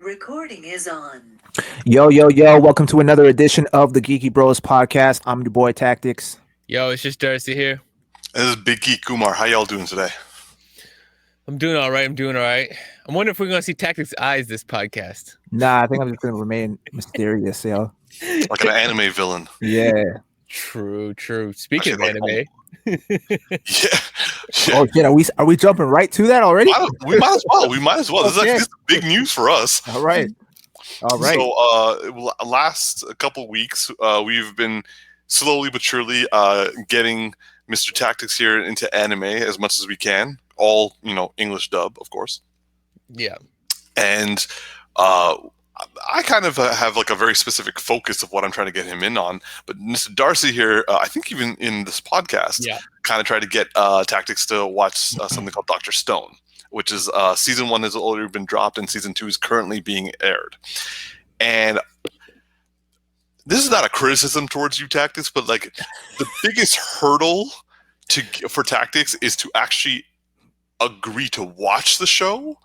Recording is on. Yo, yo, yo. Welcome to another edition of the Geeky Bros Podcast. I'm your boy, Tactix. Yo, it's just Darcy here. This is Big Geek Umar. How y'all doing today? I'm doing all right. I'm wondering if we're going to see Tactix eyes this podcast. Nah, I think I'm just going to remain mysterious, yo. Like an anime villain. Yeah. True. Speaking of anime. Yeah. Oh, shit. Are we jumping right to that already? We might as well. Okay. This is big news for us. All right. So, last couple weeks, we've been slowly but surely getting Mr. Tactix here into anime as much as we can. All, English dub, of course. Yeah. And I kind of have like a very specific focus of what I'm trying to get him in on. But Mr. Darcy here, I think even in this podcast, kind of tried to get Tactix to watch something called Dr. Stone, which is season 1 has already been dropped and season 2 is currently being aired. And this is not a criticism towards you, Tactix, but like the biggest hurdle for Tactix is to actually agree to watch the show.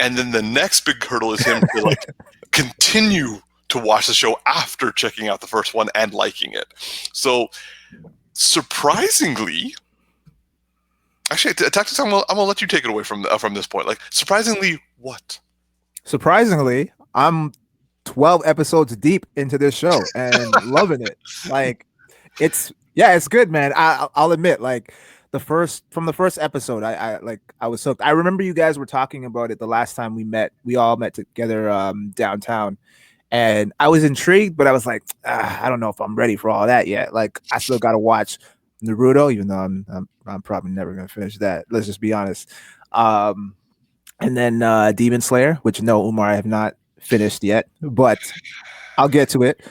And then the next big hurdle is him to like continue to watch the show after checking out the first one and liking it. So surprisingly, actually, Tactix, I'm gonna let you take it away from this point. Like, surprisingly, what? Surprisingly, I'm 12 episodes deep into this show and loving it. Like, it's good, man. I'll admit, like, the first episode, I was hooked. I remember you guys were talking about it the last time we met. We all met together downtown, and I was intrigued, but I was like, I don't know if I'm ready for all that yet. Like, I still got to watch Naruto, even though I'm probably never gonna finish that. Let's just be honest. And then Demon Slayer, which no, Umar, I have not finished yet, but I'll get to it.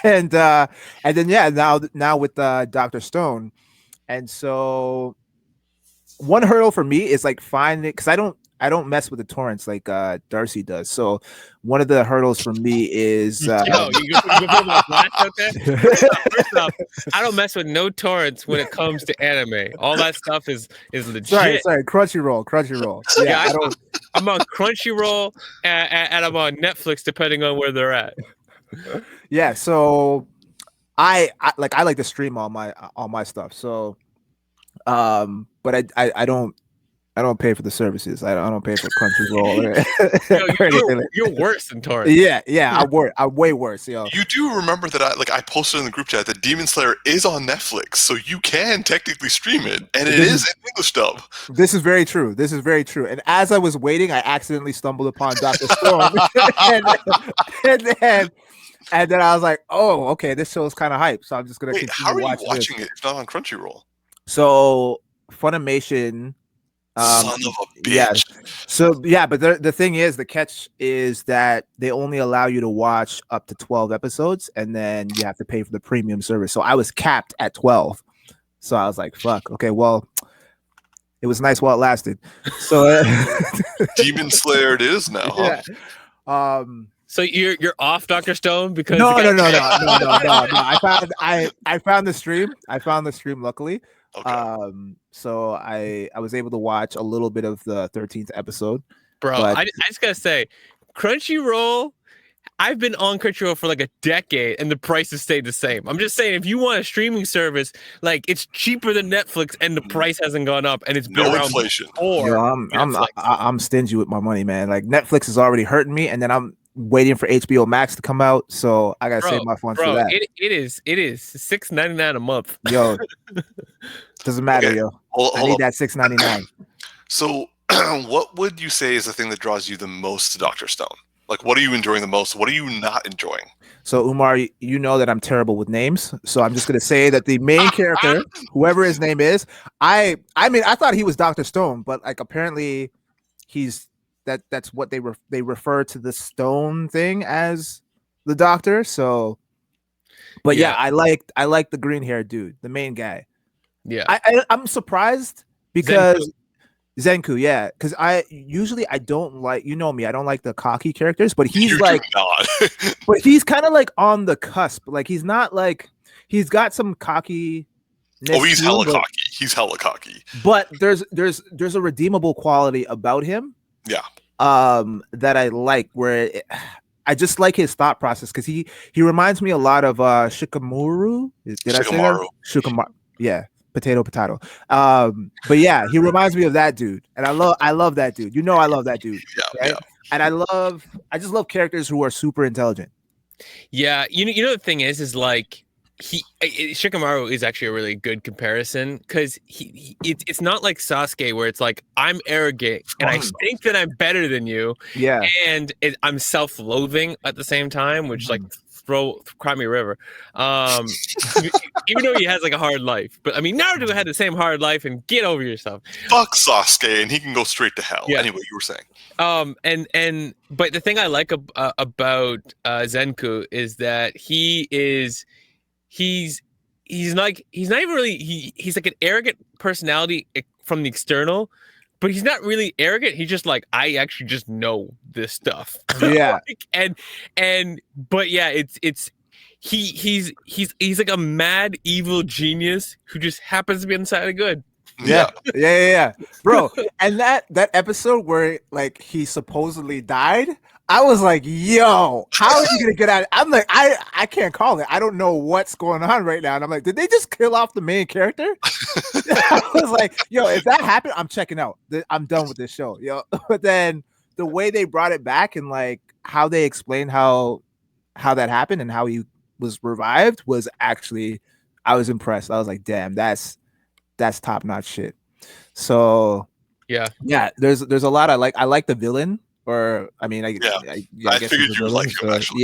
and then now with Dr. Stone. And so one hurdle for me is like finding it, because I don't mess with the torrents like Darcy does. So one of the hurdles for me is you put my glass out there? First off, I don't mess with no torrents when it comes to anime. All that stuff is legit. Sorry, Crunchyroll. Yeah, I'm on Crunchyroll and I'm on Netflix depending on where they're at. Yeah, so I like to stream all my stuff. So but I don't pay for the services. I don't pay for Crunchyroll. You're worse than torrents. Yeah, I'm way worse. Yo, you do remember that I posted in the group chat that Demon Slayer is on Netflix, so you can technically stream it, and it is in English dub. This is very true. And as I was waiting, I accidentally stumbled upon Dr. Stone, and then I was like, oh, okay, this show is kind of hype, so I'm just gonna continue how are watching you watching it if not on Crunchyroll? So Funimation. Son of a bitch. Yeah. So but the thing is, the catch is that they only allow you to watch up to 12 episodes, and then you have to pay for the premium service. So I was capped at 12. So I was like, fuck. Okay, well, it was nice while it lasted. So Demon Slayer it is now, huh? Yeah. So you're off Dr. Stone because no. I found the stream. Luckily. Okay. So I was able to watch a little bit of the 13th episode. Bro, but I just gotta say, Crunchyroll, I've been on Crunchyroll for like a decade and the price has stayed the same. I'm just saying, if you want a streaming service, like, it's cheaper than Netflix and the price hasn't gone up, and it's been around inflation. I'm stingy with my money, man. Like, Netflix is already hurting me, and then I'm waiting for HBO Max to come out, so I gotta save my funds for that. It is $6.99 a month. Yo, doesn't matter, Okay. yo. I Hold need up. that $6.99. So, what would you say is the thing that draws you the most to Dr. Stone? Like, what are you enjoying the most? What are you not enjoying? So, Umar, you know that I'm terrible with names, so I'm just gonna say that the main character, whoever his name is, I mean, I thought he was Dr. Stone, but like apparently he's that's what they refer to the stone thing as the doctor. So, but yeah, I like the green haired dude, the main guy. Yeah, I'm surprised because Zenku, yeah, because I don't like, you know me, I don't like the cocky characters, but he's but he's kind of like on the cusp. Like, he's not like, he's got some cocky. Oh, he's hella cocky. He's hella cocky. But there's a redeemable quality about him. Yeah. that I like I just like his thought process because he reminds me a lot of Shikamaru. Did I say that? Shikamaru. Yeah, potato. But yeah, he reminds me of that dude, and I love that dude. You know, I love that dude. Yeah, right? yeah. And I just love characters who are super intelligent. Yeah, you know the thing is like Shikamaru is actually a really good comparison because it's not like Sasuke where it's like I'm arrogant and I think that I'm better than you, Yeah, and I'm self-loathing at the same time, which like cry me a river. Even though he has like a hard life, but I mean Naruto had the same hard life, and get over yourself. Fuck Sasuke, and he can go straight to hell. Yeah. Anyway, you were saying. But the thing I like about Zenku is that he's not even really he's like an arrogant personality from the external, but he's not really arrogant. He's just like, I actually just know this stuff. Yeah. But yeah, he's like a mad evil genius who just happens to be on the side of good. Yeah, bro. And that episode where like he supposedly died, I was like, yo, how is he gonna get out? I'm like, I can't call it. I don't know what's going on right now. And I'm like, did they just kill off the main character? I was like, yo, if that happened, I'm checking out. I'm done with this show, yo. But then the way they brought it back and like how they explained how that happened and how he was revived was actually, I was impressed. I was like, damn, that's top notch shit. So yeah, there's a lot I like. I like the villain, or I mean, I guess figured you would like him actually.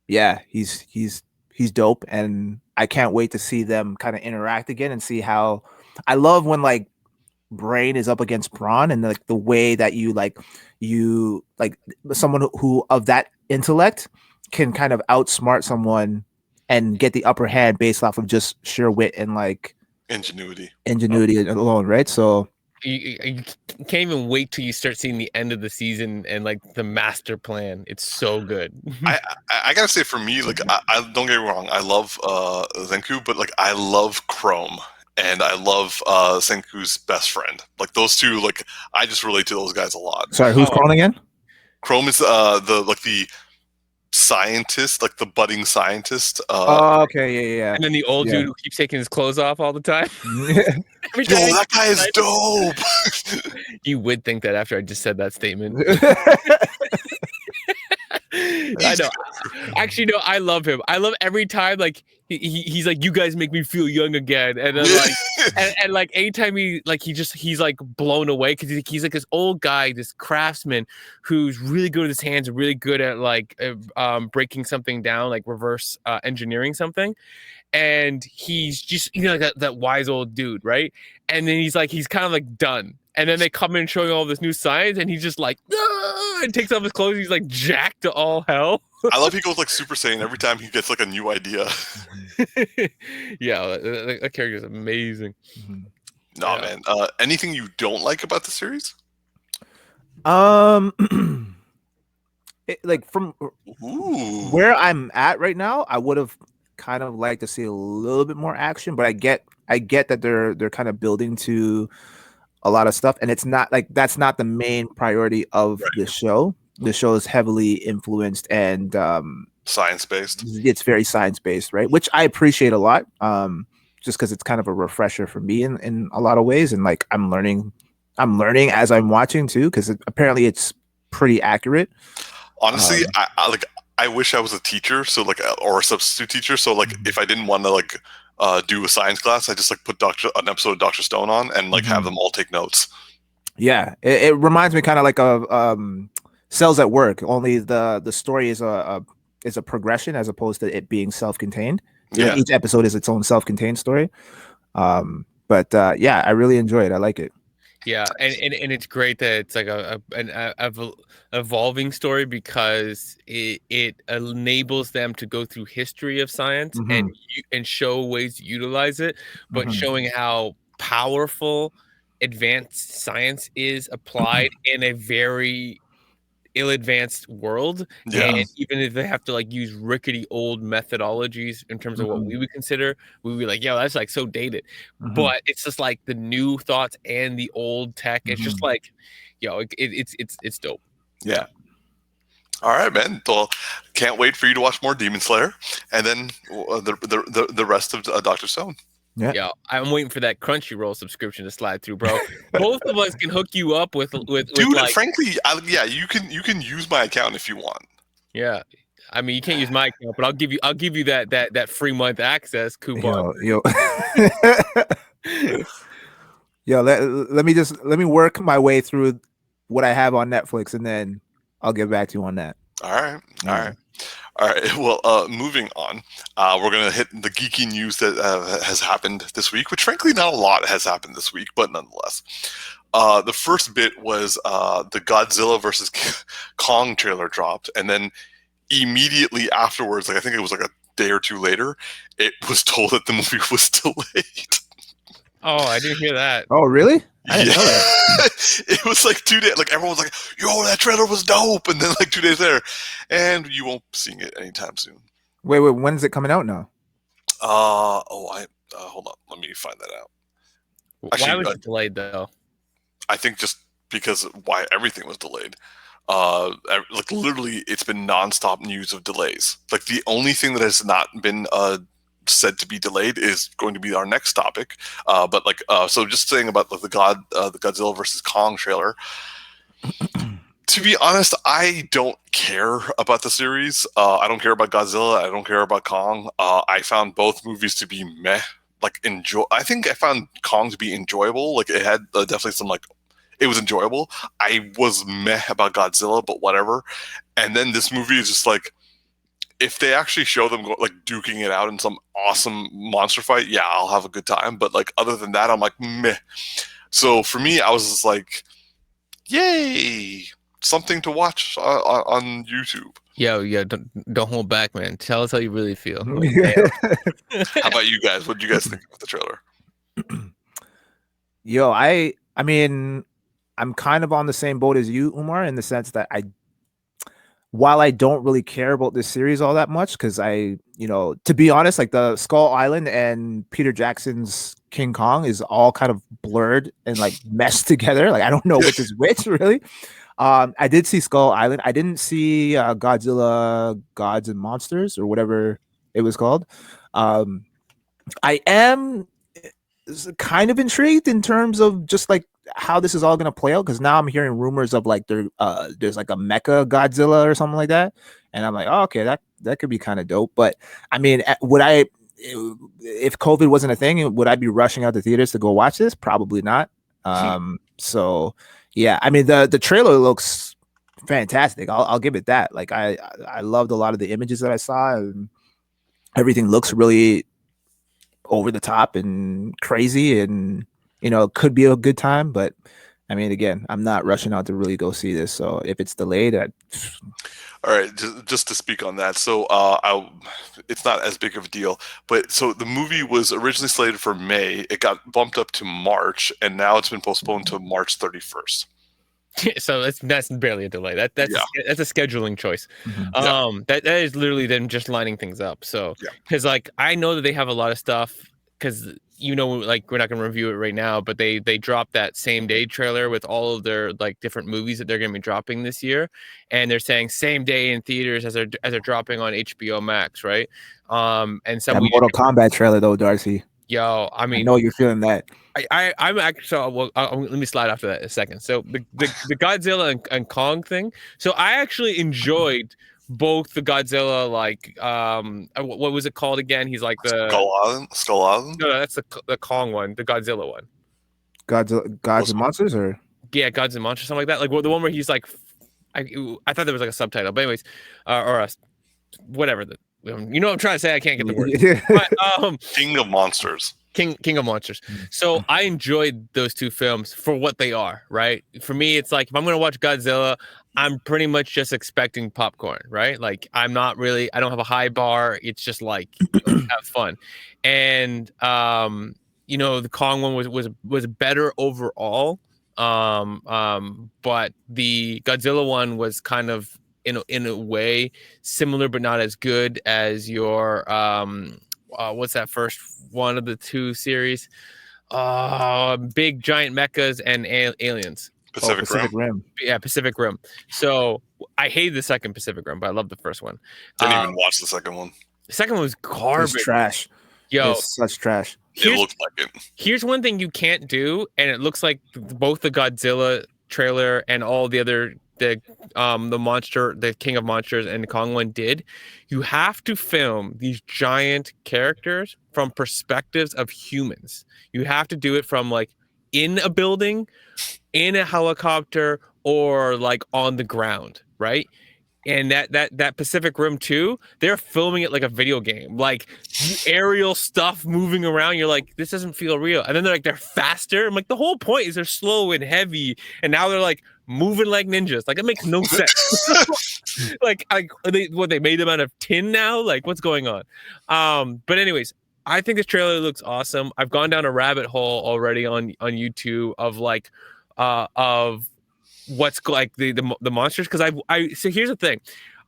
Yeah, he's dope, and I can't wait to see them kind of interact again and see how. I love when like Brain is up against Brawn, and like the way that you like someone who of that intellect can kind of outsmart someone and get the upper hand based off of just sheer wit and like ingenuity alone, right? So you can't even wait till you start seeing the end of the season and like the master plan. It's so good. I gotta say, for me, like I don't get me wrong, I love Zenku, but like I love Chrome and I love Senku's best friend. Like those two, like I just relate to those guys a lot. Sorry, who's Chrome again? Chrome is the scientist, like the budding scientist. Okay, yeah. And then the old dude who keeps taking his clothes off all the time. Yo, that guy is dope. You would think that after I just said that statement. I know. Actually, no, I love him. I love every time like he's like, you guys make me feel young again, and then like and like anytime he's like blown away because he's like this old guy, this craftsman who's really good with his hands, really good at like breaking something down, like reverse engineering something. And he's just like that wise old dude, right? And then he's kind of like done. And then they come in showing all this new science, and he's just like, and takes off his clothes. He's like jacked to all hell. I love he goes like Super Saiyan every time he gets like a new idea. Yeah, that character is amazing. Nah, man. Anything you don't like about the series? Like from where I'm at right now, I would have kind of liked to see a little bit more action, but I get that they're kind of building to a lot of stuff, and it's not like that's not the main priority of the show. The show is heavily influenced and science-based. It's very science-based, right? Which I appreciate a lot, just because it's kind of a refresher for me in a lot of ways, and like I'm learning as I'm watching too, because apparently it's pretty accurate. Honestly, I wish I was a teacher, so like, or a substitute teacher. So like, if I didn't want to like do a science class, I just like put an episode of Dr. Stone on and like have them all take notes. Yeah, it reminds me kind of like of Cells at Work. Only the story is a progression as opposed to it being self-contained. Yeah, each episode is its own self-contained story. But I really enjoy it. I like it. Yeah, and it's great that it's like an evolving story because it enables them to go through history of science and show ways to utilize it, but showing how powerful advanced science is applied in a very ill-advanced world, and even if they have to like use rickety old methodologies in terms of what we would consider, we would be like, yo, that's like so dated. But it's just like the new thoughts and the old tech. It's just like, yo, it's dope. Yeah. All right, man. Well, can't wait for you to watch more Demon Slayer, and then the rest of Dr. Stone. Yeah, I'm waiting for that Crunchyroll subscription to slide through, bro. Both of us can hook you up with Dude, like, frankly, you can use my account if you want. Yeah, I mean, you can't use my account, but I'll give you that free month access coupon. Let me work my way through what I have on Netflix, and then I'll get back to you on that. All right. Well, moving on, we're going to hit the geeky news that has happened this week, which frankly not a lot has happened this week, but nonetheless. The first bit was the Godzilla versus Kong trailer dropped, and then immediately afterwards, like I think it was like a day or two later, it was told that the movie was delayed. Oh, I didn't hear that. Oh, really? I didn't know that. It was like 2 days. Like everyone was like, "Yo, that trailer was dope," and then like 2 days later, and you won't be seeing it anytime soon. Wait, when is it coming out now? Hold on, let me find that out. Actually, why was it delayed though? I think just because why everything was delayed. Like literally, it's been nonstop news of delays. Like the only thing that has not been said to be delayed is going to be our next topic. But like, so just saying about like the Godzilla versus Kong trailer. To be honest, I don't care about the series. I don't care about Godzilla. I don't care about Kong. I found both movies to be meh. Like I think I found Kong to be enjoyable. Like it had definitely some like. It was enjoyable. I was meh about Godzilla, but whatever. And then this movie is just like, if they actually show them like duking it out in some awesome monster fight, yeah, I'll have a good time. But like other than that, I'm like meh. So for me, I was just like, yay, something to watch on YouTube. Yo, don't hold back, man. Tell us how you really feel. How about you guys? What did you guys think of the trailer? Yo, I mean, I'm kind of on the same boat as you, Umar, in the sense that while I don't really care about this series all that much, because to be honest, like the Skull Island and Peter Jackson's King Kong is all kind of blurred and like meshed together. Like I don't know which is which really. I did see Skull Island. I didn't see Godzilla Gods and Monsters or whatever it was called. I am kind of intrigued in terms of just like how this is all going to play out, because now I'm hearing rumors of like there's like a Mecha Godzilla or something like that, and I'm like, oh, okay, that could be kind of dope. But I mean, if COVID wasn't a thing, would I be rushing out to theaters to go watch this? Probably not. So yeah, I mean the trailer looks fantastic. I'll give it that. Like I loved a lot of the images that I saw, and everything looks really over the top and crazy, and it could be a good time. But I mean, again, I'm not rushing out to really go see this. So if it's delayed, all right, just to speak on that. So it's not as big of a deal, but so the movie was originally slated for May. It got bumped up to March, and now it's been postponed to March 31st. So that's barely a delay. That's a scheduling choice. That is literally them just lining things up. So because like I know that they have a lot of stuff, because like we're not gonna review it right now, but they dropped that same day trailer with all of their like different movies that they're gonna be dropping this year, and they're saying same day in theaters as they're dropping on HBO Max, right? And some Mortal Kombat trailer though, Darcy. Yo, I mean, I know you're feeling that. I'm actually let me slide after that in a second. So the Godzilla and Kong thing. So I actually enjoyed both the Godzilla, like what was it called again? He's like the Skull Island. No, that's the Kong one, the Godzilla one. Gods and Monsters, or Gods and Monsters, something like that. Like the one where he's like, I thought there was like a subtitle, but anyways, whatever. You know what I'm trying to say? I can't get the word. But, King of Monsters. King of Monsters. So I enjoyed those two films for what they are, right? For me, it's like if I'm going to watch Godzilla, I'm pretty much just expecting popcorn, right? Like I don't have a high bar. It's just like have fun. And the Kong one was better overall, But the Godzilla one was kind of in a way similar, but not as good as your what's that first one of the two series? Big giant mechas and aliens. Pacific Rim. Yeah, Pacific Rim. So I hated the second Pacific Rim, but I love the first one. Didn't even watch the second one. The second one was garbage. It's trash. Yo, it's such trash. It looked like it. Here's one thing you can't do, and it looks like both the Godzilla trailer and all the other the monster, the King of Monsters and the Kong one did. You have to film these giant characters from perspectives of humans. You have to do it from like in a building, in a helicopter, or like on the ground, right? And that Pacific Rim 2, they're filming it like a video game, like aerial stuff moving around. You're like, this doesn't feel real. And then they're faster. I'm like, the whole point is they're slow and heavy, and now they're like moving like ninjas. Like, it makes no sense. like they made them out of tin now? Like, what's going on? But anyways, I think this trailer looks awesome. I've gone down a rabbit hole already on YouTube of like of what's like the monsters, because I so here's the thing.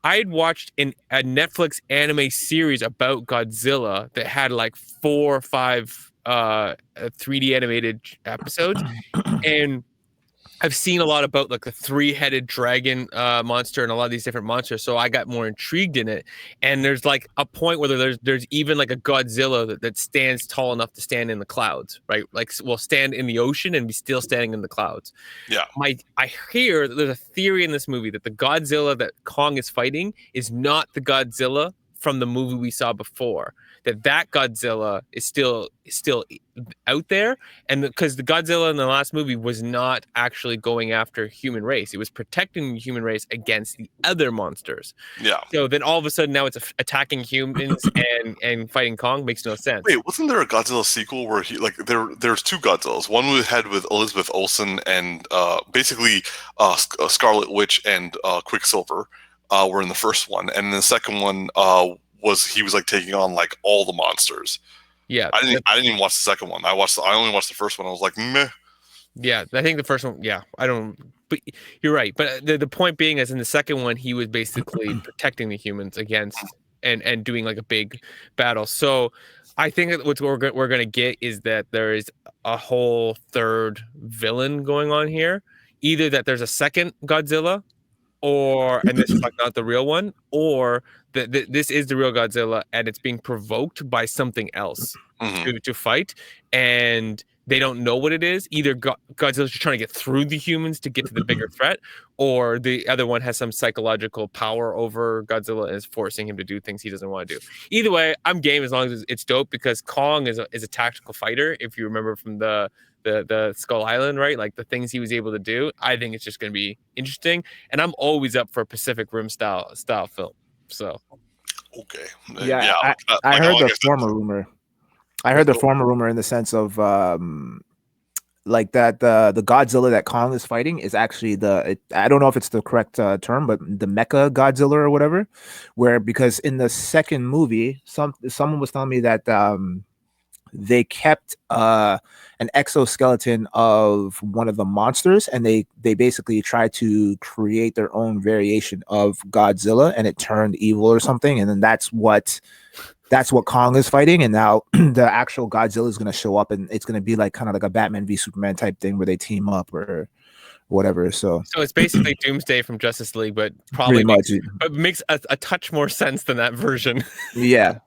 I had watched a Netflix anime series about Godzilla that had like 4 or 5 3D animated episodes, and I've seen a lot about like the 3-headed dragon monster and a lot of these different monsters, so I got more intrigued in it. And there's like a point where there's even like a Godzilla that stands tall enough to stand in the clouds, right? Like, will stand in the ocean and be still standing in the clouds. Yeah. I hear that there's a theory in this movie that the Godzilla that Kong is fighting is not the Godzilla from the movie we saw before. That Godzilla is still out there, and because the Godzilla in the last movie was not actually going after human race, it was protecting the human race against the other monsters. Yeah. So then all of a sudden now it's attacking humans and fighting Kong. Makes no sense. Wait, wasn't there a Godzilla sequel where he like there's 2 Godzillas? One with Elizabeth Olsen and basically Scarlet Witch and Quicksilver were in the first one, and the second one he was like taking on like all the monsters. Yeah, I didn't even watch the second one. I only watched the first one. I was like, meh. Yeah, I think the first one. Yeah, I don't. But you're right. But the point being is, in the second one, he was basically protecting the humans against and doing like a big battle. So I think that what we're gonna get is that there is a whole third villain going on here. Either that there's a second Godzilla, and this is like not the real one, or this is the real Godzilla and it's being provoked by something else to fight, and they don't know what it is. Either Godzilla's just trying to get through the humans to get to the bigger threat, or the other one has some psychological power over Godzilla and is forcing him to do things he doesn't want to do. Either way, I'm game as long as it's dope, because Kong is a tactical fighter. If you remember from the Skull Island, right? Like the things he was able to do, I think it's just going to be interesting. And I'm always up for a Pacific Rim style film. So, okay, yeah. I heard the former rumor. I heard the former rumor in the sense of like that the Godzilla that Kong is fighting is actually I don't know if it's the correct term, but the Mecha Godzilla or whatever. Because in the second movie, someone was telling me that they kept an exoskeleton of one of the monsters, and they basically tried to create their own variation of Godzilla, and it turned evil or something, and then that's what Kong is fighting. And now the actual Godzilla is going to show up, and it's going to be like kind of like a Batman v Superman type thing where they team up or whatever. So it's basically Doomsday from Justice League, but probably makes a touch more sense than that version. Yeah,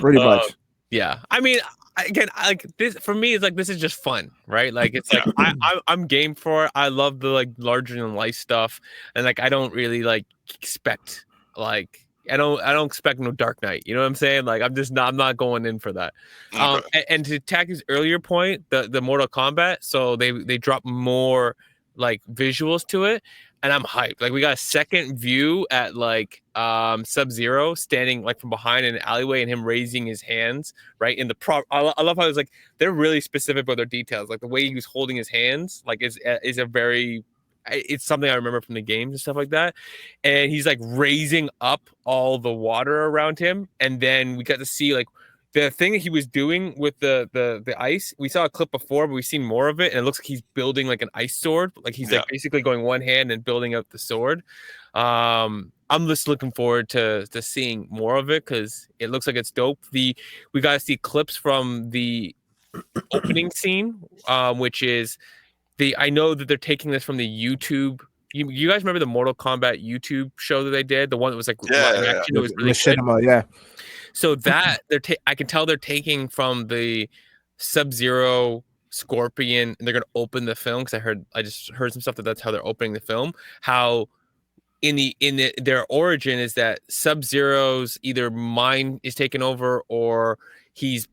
pretty much. Yeah, I mean, again, like this for me, it's like this is just fun, right? Like it's like I'm game for it. I love the like larger than life stuff, and like I don't really like expect like I don't expect no Dark Knight. You know what I'm saying? Like I'm not going in for that. And to Tactix' earlier point, the Mortal Kombat, so they drop more like visuals to it, and I'm hyped. Like we got a second view at like Sub-Zero standing like from behind in an alleyway, and him raising his hands right in the I love how it's like they're really specific about their details. Like the way he was holding his hands, like is a very, it's something I remember from the games and stuff like that. And he's like raising up all the water around him, and then we got to see like the thing that he was doing with the ice, we saw a clip before, but we've seen more of it, and it looks like he's building like an ice sword. Like he's like basically going one hand and building up the sword. I'm just looking forward to seeing more of it because it looks like it's dope. We got to see clips from the opening scene, which is I know that they're taking this from the YouTube. You guys remember the Mortal Kombat YouTube show that they did? The one that was like live action. It was really Machinima, yeah. So that I can tell they're taking from the Sub-Zero Scorpion, and they're gonna open the film because I just heard some stuff that's how they're opening the film. How their origin is that Sub-Zero's either mind is taken over or he's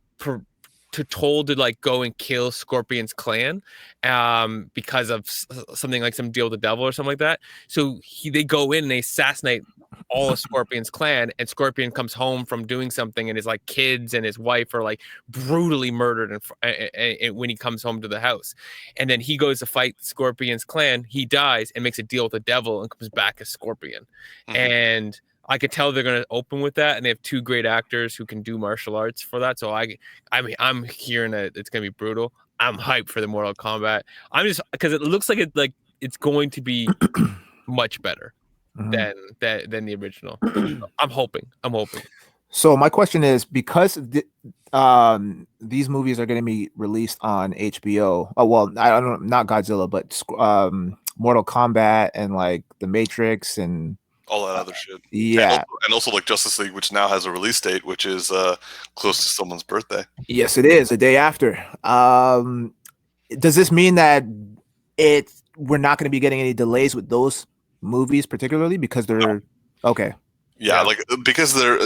told to like go and kill Scorpion's clan because of something like some deal with the devil or something like that. So they go in and they assassinate all of Scorpion's clan, and Scorpion comes home from doing something, and his like kids and his wife are like brutally murdered and when he comes home to the house. And then he goes to fight Scorpion's clan, he dies and makes a deal with the devil and comes back as Scorpion. And I could tell they're going to open with that, and they have two great actors who can do martial arts for that. So I'm hearing that it's going to be brutal. I'm hyped for the Mortal Kombat. I'm just because it looks like it's going to be much better than the original. I'm hoping. So my question is, because these movies are going to be released on HBO. Oh well, I don't know, not Godzilla, but Mortal Kombat and like The Matrix and all that other shit. Yeah. And also like Justice League, which now has a release date, which is close to someone's birthday. Yes, it is. The day after. Does this mean that we're not going to be getting any delays with those movies particularly because they're okay? Yeah, like because they're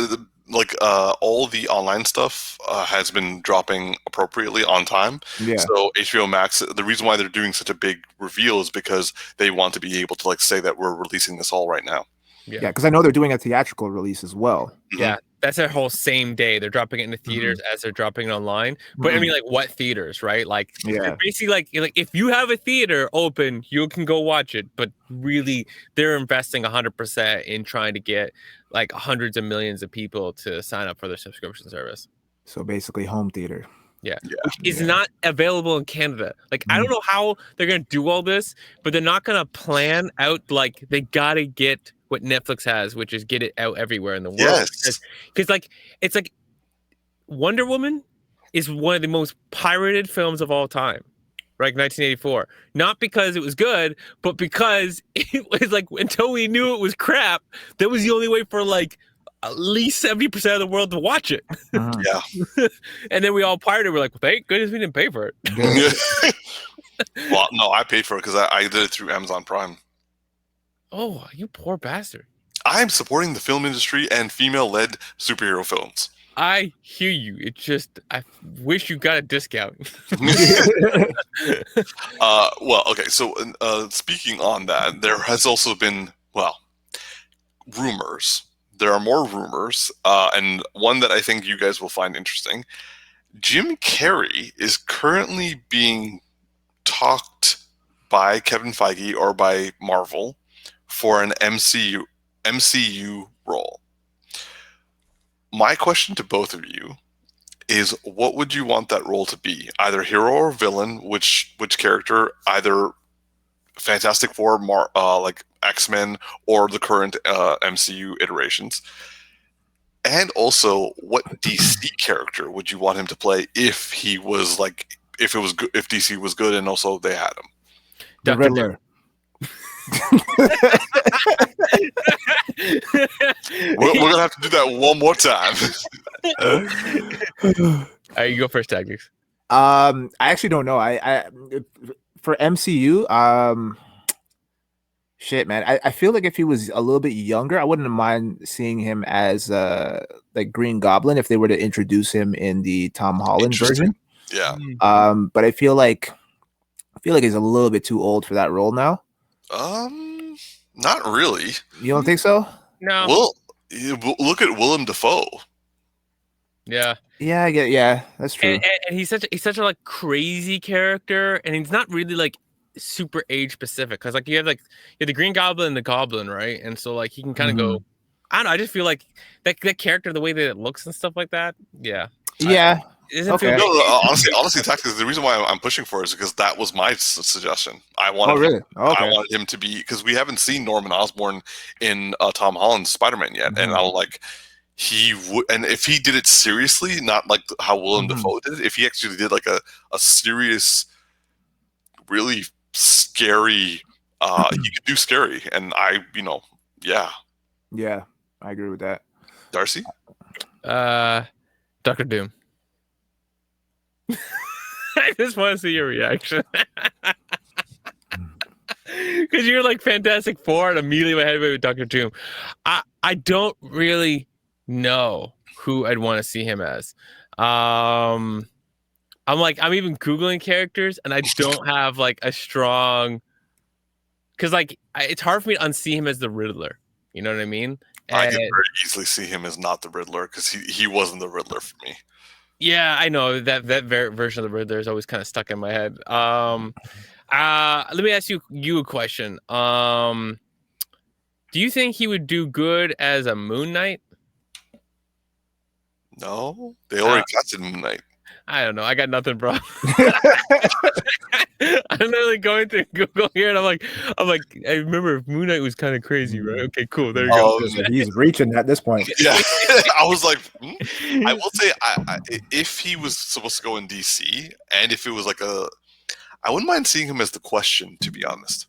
like all the online stuff has been dropping appropriately on time. Yeah. So HBO Max, the reason why they're doing such a big reveal is because they want to be able to like say that we're releasing this all right now. Yeah, because I know they're doing a theatrical release as well. Yeah, that's their whole same day. They're dropping it in the theaters as they're dropping it online. But I mean, like, what theaters, right? Like, basically, like if you have a theater open, you can go watch it. But really, they're investing 100% in trying to get like hundreds of millions of people to sign up for their subscription service. So basically, home theater. Yeah. Which is not available in Canada. Like, I don't know how they're going to do all this, but they're not going to plan out, like, they got to get what Netflix has, which is get it out everywhere in the world. Yes. Because, like, it's like Wonder Woman is one of the most pirated films of all time, right? 1984. Not because it was good, but because it was, like, until we knew it was crap, that was the only way for, like, at least 70% of the world to watch it. Yeah. And then we all pirated. We're like, well, thank goodness we didn't pay for it. Well, no, I paid for it because I did it through Amazon Prime. Oh, you poor bastard. I'm supporting the film industry and female-led superhero films. I hear you. It's just, I wish you got a discount. Well, okay. So speaking on that, there has also been, rumors. There are more rumors, and one that I think you guys will find interesting. Jim Carrey is currently being talked by Kevin Feige or by Marvel for an MCU role. My question to both of you is, what would you want that role to be? Either hero or villain, which character, either Fantastic Four, like X-Men, or the current MCU iterations? And also, what DC character would you want him to play if he was like, if DC was good and also they had him? The Riddler. We're gonna have to do that one more time. All right, you go first, Tactix. I actually don't know. I for MCU, shit, man. I feel like if he was a little bit younger, I wouldn't mind seeing him as like Green Goblin if they were to introduce him in the Tom Holland version. Yeah. But I feel like he's a little bit too old for that role now. Not really. You don't think so? No. Well, look at Willem Dafoe. Yeah. Yeah, yeah, that's true. And he's such a like crazy character, and he's not really like super age specific because like you have the Green Goblin and the Goblin, right? And so like he can kind of go. I don't know. I just feel like that character, the way that it looks and stuff like that. Yeah. Yeah. Doesn't feel Okay. No, honestly, Tactix, the reason why I'm pushing for it is because that was my suggestion. I wanted, Oh, really? I Okay. wanted him to be, because we haven't seen Norman Osborn in Tom Holland's Spider-Man yet, and I'm like, he would, and if he did it seriously, not like how Willem Dafoe did it, if he actually did like a serious, really scary, he could do scary, and yeah. Yeah, I agree with that. Darcy? Dr. Doom. I just want to see your reaction. Because you're like Fantastic Four, and immediately my head went with Dr. Doom. I don't really know who I'd want to see him as. I'm even Googling characters, and I don't have like a strong, because like it's hard for me to unsee him as the Riddler. You know what I mean? I can very easily see him as not the Riddler, because he wasn't the Riddler for me. Yeah, I know that version of the Riddler is always kind of stuck in my head. Let me ask you a question. Do you think he would do good as a Moon Knight? No, they already casted Moon Knight. I don't know. I got nothing, bro. I'm literally going through Google here, and I'm like, I remember Moon Knight was kind of crazy, right? Okay, cool. There you go. He's reaching at this point. Yeah, I was like, I will say, if he was supposed to go in DC, and if it was like I wouldn't mind seeing him as the Question, to be honest.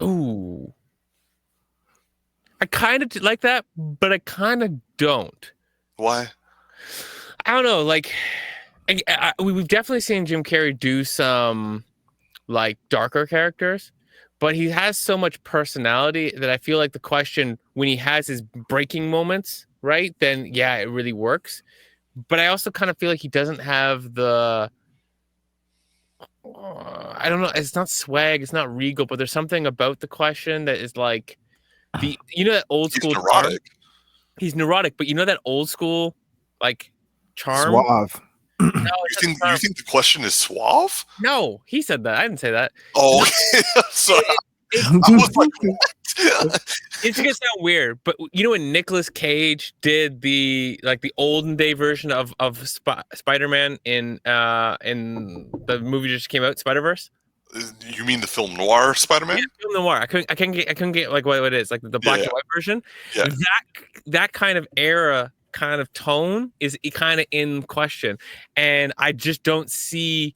Ooh, I kind of like that, but I kind of don't. Why? I don't know. Like, we've definitely seen Jim Carrey do some like darker characters, but he has so much personality that I feel like the Question, when he has his breaking moments, right, then yeah, it really works. But I also kind of feel like he doesn't have the I don't know, it's not swag, it's not regal, but there's something about the Question that is like that old school neurotic. charm. He's neurotic, but that old school like charm. Suave. No, you think the Question is suave? No, he said that. I didn't say that. Oh, okay. Sorry. I was like, what? It's gonna sound weird, but when Nicolas Cage did the olden day version of Spider-Man in the movie that just came out, Spider-Verse? You mean the film noir Spider-Man? Yeah, film noir. I couldn't get like what it is, like the black and white version. Yeah. That kind of era, kind of tone is kind of in Question, and I just don't see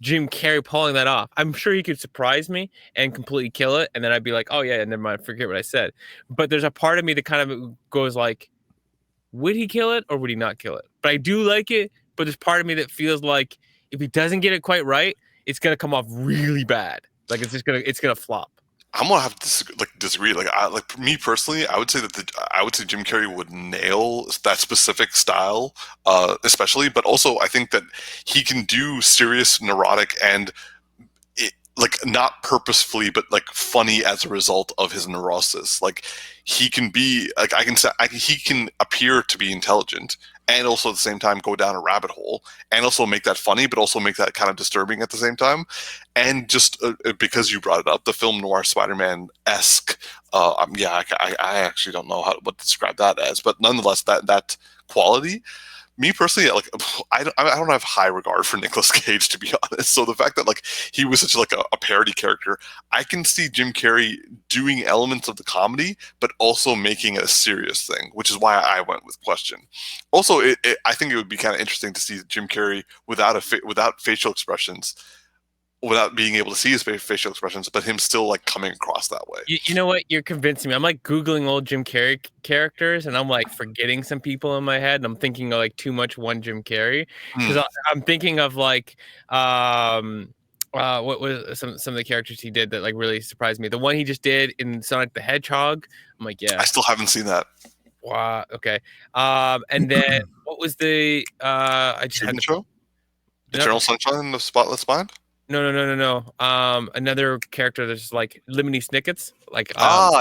Jim Carrey pulling that off. I'm sure he could surprise me and completely kill it, and then I'd be like, oh yeah, never mind, forget what I said. But there's a part of me that kind of goes like, would he kill it or would he not kill it? But I do like it, but there's part of me that feels like if he doesn't get it quite right, it's gonna come off really bad. Like it's gonna flop. I'm gonna have to disagree. Like me personally, I would say Jim Carrey would nail that specific style, especially. But also, I think that he can do serious, neurotic, and not purposefully, but like funny as a result of his neurosis. Like he can be like he can appear to be intelligent, and also at the same time go down a rabbit hole, and also make that funny, but also make that kind of disturbing at the same time. And just because you brought it up, the film noir Spider-Man-esque, I actually don't know what to describe that as, but nonetheless, that quality. Me personally, I don't have high regard for Nicolas Cage, to be honest. So the fact that he was such a parody character, I can see Jim Carrey doing elements of the comedy, but also making it a serious thing, which is why I went with Question. Also, I think it would be kind of interesting to see Jim Carrey without facial expressions, without being able to see his facial expressions, but him still coming across that way. You know what? You're convincing me. I'm Googling old Jim Carrey characters, and I'm forgetting some people in my head, and I'm thinking of too much one Jim Carrey, because I'm thinking of what was some of the characters he did that really surprised me. The one he just did in Sonic the Hedgehog. I'm yeah. I still haven't seen that. Wow. Okay. And then what was the I just had show? Eternal Sunshine of the Spotless Mind? No. Another character that's Lemony Snicket's.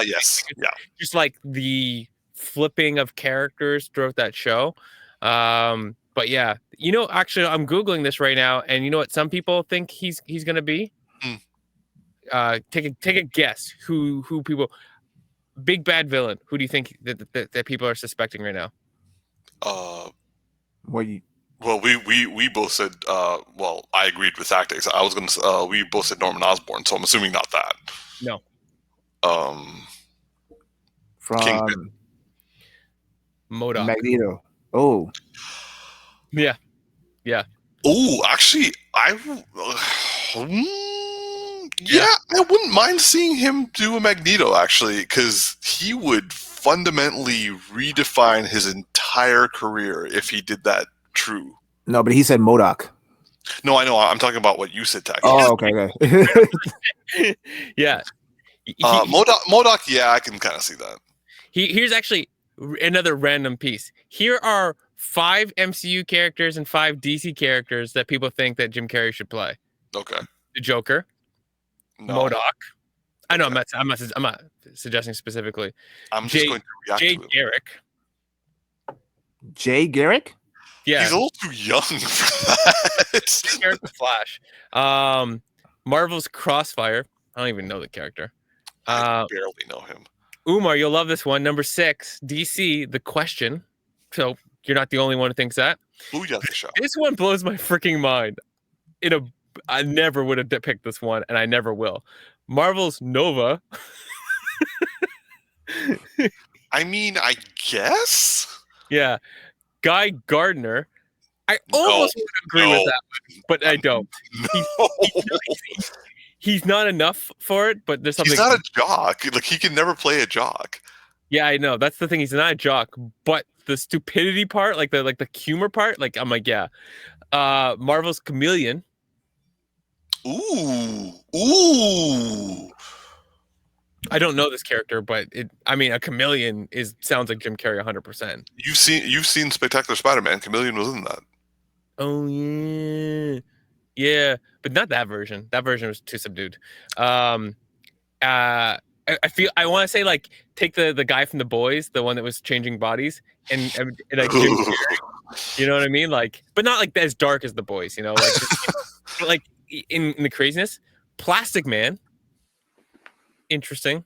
Yes. Yeah. Just the flipping of characters throughout that show. But yeah, actually, I'm Googling this right now, and you know what some people think he's gonna be? Take a guess. Who people? Big bad villain. Who do you think that people are suspecting right now? Well, we both said. Well, I agreed with Tactics. I was gonna. We both said Norman Osborn, so I'm assuming not that. No. Kingpin. From MODOK. Magneto. Oh, Yeah. Oh, actually, yeah, I wouldn't mind seeing him do a Magneto, actually, because he would fundamentally redefine his entire career if he did that true. no, but he said MODOK. No, I know. I'm talking about what you said, Tactics. Oh, okay. Yeah. MODOK, yeah, I can kind of see that. Here's actually another random piece. Here are 5 MCU characters and 5 DC characters that people think that Jim Carrey should play. Okay. The Joker. No. MODOK. I know. Okay. I'm not suggesting specifically. I'm just going to react Jay to it. Garrick. Jay Garrick? Yeah. He's a little too young for that. Jay Garrick the Flash. Marvel's Crossfire. I don't even know the character. I barely know him. Umar, you'll love this one. Number 6, DC, The Question. So you're not the only one who thinks that. Booyah, This one blows my freaking mind. I never would have picked this one, and I never will. Marvel's Nova. I mean, I guess. Yeah. Guy Gardner. I almost would agree with that one, but I don't. No. He's not enough for it, but there's something. He's not a jock. Like, he can never play a jock. Yeah, I know. That's the thing. He's not a jock, but the stupidity part, like the humor part, like I'm like, yeah. Marvel's Chameleon. Ooh. I don't know this character, but a chameleon sounds like Jim Carrey 100%. You've seen Spectacular Spider-Man. Chameleon was in that. Oh yeah. Yeah, but not that version. That version was too subdued. I feel I want to say like take the guy from The Boys, the one that was changing bodies, and like Jim Carrey. You know what I mean? Like, but not like as dark as The Boys. You know, like but like in the craziness. Plastic Man. Interesting.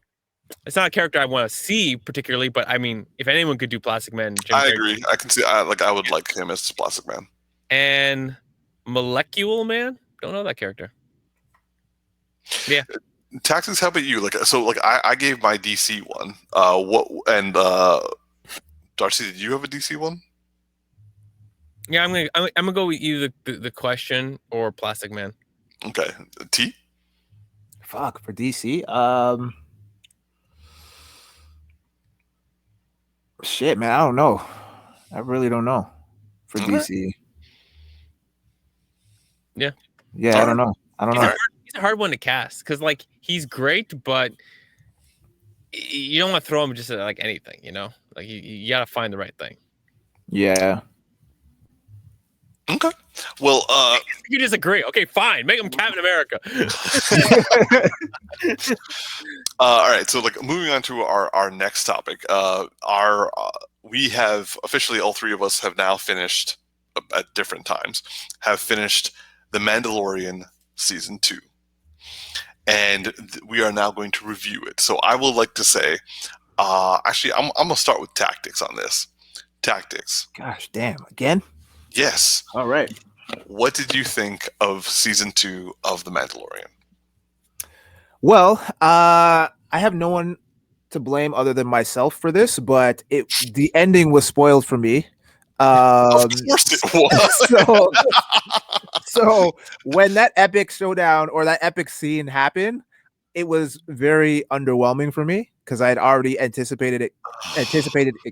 It's not a character I want to see particularly, but I mean, if anyone could do Plastic Man, Jim I Carrey. agree. I can see. I would like him as Plastic Man. And Molecule Man. Don't know that character. Yeah. Tactics. How about you? Like, so, like, I gave my DC one. Darcy, did you have a DC one? Yeah, I'm gonna go with either the Question or Plastic Man. Okay. T. Fuck for DC. Shit, man, I don't know. I really don't know for DC. Yeah. Yeah, I don't know. He's a hard one to cast because like he's great, but you don't want to throw him just at like anything, you know? Like you gotta find the right thing. Yeah. Okay. Well, you disagree. Okay, fine. Make him Captain America. All right. So, like, moving on to our next topic. We have officially, all three of us have now finished at different times. Have finished The Mandalorian season 2, and we are now going to review it. So, I would like to say, actually, I'm gonna start with Tactics on this. Tactics. Gosh, damn! Again. Yes. All right. What did you think of season 2 of The Mandalorian? Well, I have no one to blame other than myself for this, but the ending was spoiled for me. Of course it was. So when that epic showdown or that epic scene happened, it was very underwhelming for me because I had already anticipated it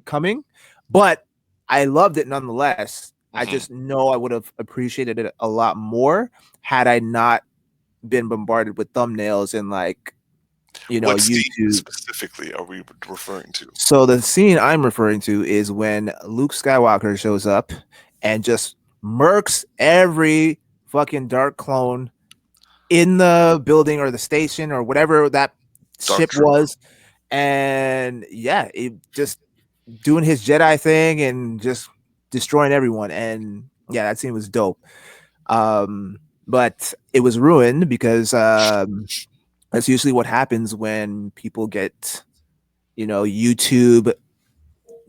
coming, but I loved it nonetheless. I just know I would have appreciated it a lot more had I not been bombarded with thumbnails and like, what YouTube. Scene specifically are we referring to? So the scene I'm referring to is when Luke Skywalker shows up and just murks every fucking dark clone in the building or the station or whatever that ship was. And yeah, it just doing his Jedi thing and just destroying everyone. And yeah, that scene was dope. But it was ruined because that's usually what happens when people get, YouTube